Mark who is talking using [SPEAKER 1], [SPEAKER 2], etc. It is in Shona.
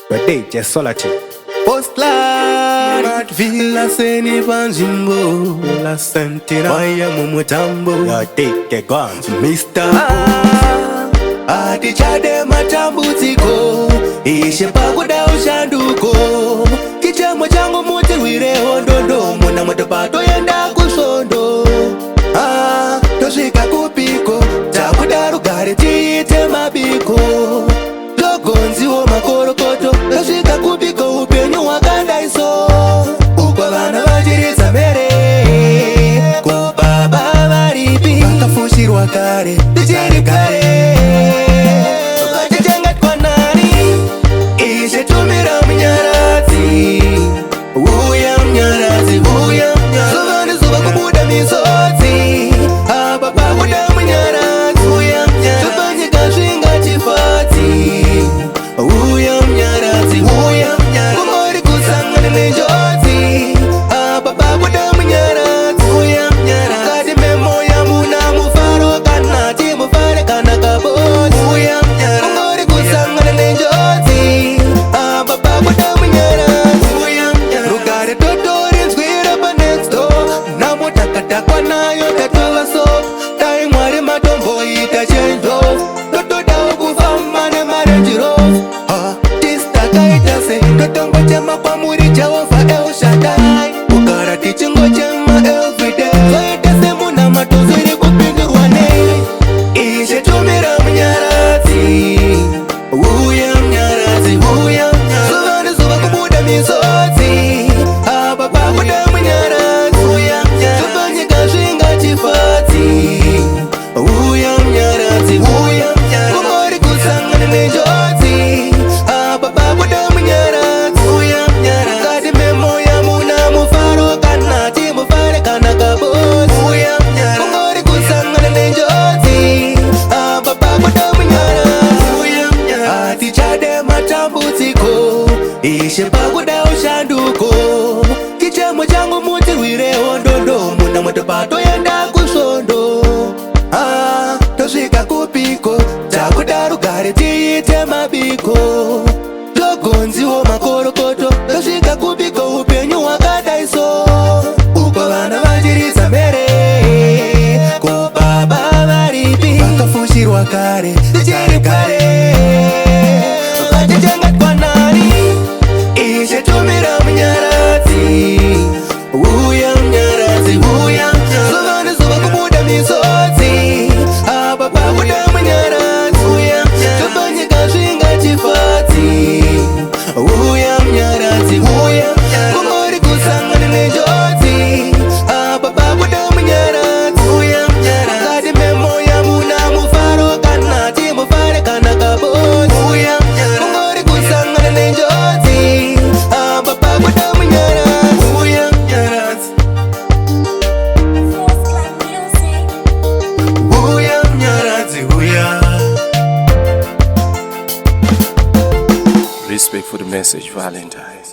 [SPEAKER 1] DJ Solati
[SPEAKER 2] Postline Matvila seni panjimbo La sentina Maya mumutambo
[SPEAKER 1] Ya dike guns
[SPEAKER 2] Mr. Ati chade matambutiko Ishe pakuda ushanduko Kichamo changu muti wire hondondo Muna matopato yenda kusondo Toshika kupiko Takuda rugari tiite mabiko Logonzi wo makorokoto Toshika kupiko upenyu wakanda iso Ukwa vana vajiriza mere Kubaba maripi Bakafushirwa kare Dijeri kare Bajijengat kwa nani Ishe tumira mnyarazi Uya mnyarazi Uya mnyarazi Suvani suva kubuda misoti Baba kuda mnyarazi Uya mnyarazi Subanyi kashinga chifati Uya mnyarazi Uya mnyarazi Kumori kusanga nimenjoti Baba kuda mnyarazi Uya mnyarazi Kadi memo ya muna mufaro kanati Mufare kana kaboti Uya mnyarazi Kumori kusanga nimenjoti Baba kuda mnyarazi Uya mnyarazi Rugare totori nzwira pa next door Namo takatakwa nayo tatola so Tai mwari matombo ita change off Toto dao kufama ne marejiro Tista kaita se Totongo chema kwa muri Jehova El Shaddai Ukara tichingo chema everyday Zoete se muna matuzuri kupindurwa ne Ishe tumira mnyarazi Uya mnyarazi Uya mnyarazi Suvani suva kubuda misoti Baba kuda mnyarazi Uya mnyarazi Subanyi kashinga chifati Uya mnyarazi Uya mnyarazi Kumori kusanga nimenjoti Baba kuda mnyarazi Uya mnyarazi Kadi memo ya muna mufaro kanati Mufare kana kaboti Uya mnyarazi Kumori kusanga nimenjoti Baba kuda mnyarazi Uya mnyarazi Ati chade matambutiko Ishe pakuda ushanduko Kichemo changu muti wire hondondo Muna matopato yenda kusondo Toshika kupiko Takuda rugari tiite mabiko Logonzi wo makorokoto Toshika kupiko upenyu wakada iso Ukwa vana vajiriza mere Kubaba maripi Bakafushirwa kare Dijeri kare Bajijengat kwa nani Ishe tumira mnyarazi Uya mnyarazi Uya mnyarazi Suvani suva kubuda misoti Baba kuda mnyarazi Uya mnyarazi Subanyi kashinga chifati Uya mnyarazi Uya mnyarazi Kumori kusanga nimenjoti Baba kuda mnyarazi Uya mnyarazi Kadi memo ya muna mufaro kanati Mufare kana kaboti Uya mnyarazi Kumori kusanga nimenjoti Baba kuda mnyarazi Uya mnyarazi Uya mnyarazi Uya
[SPEAKER 3] Respect for the message, Valentine.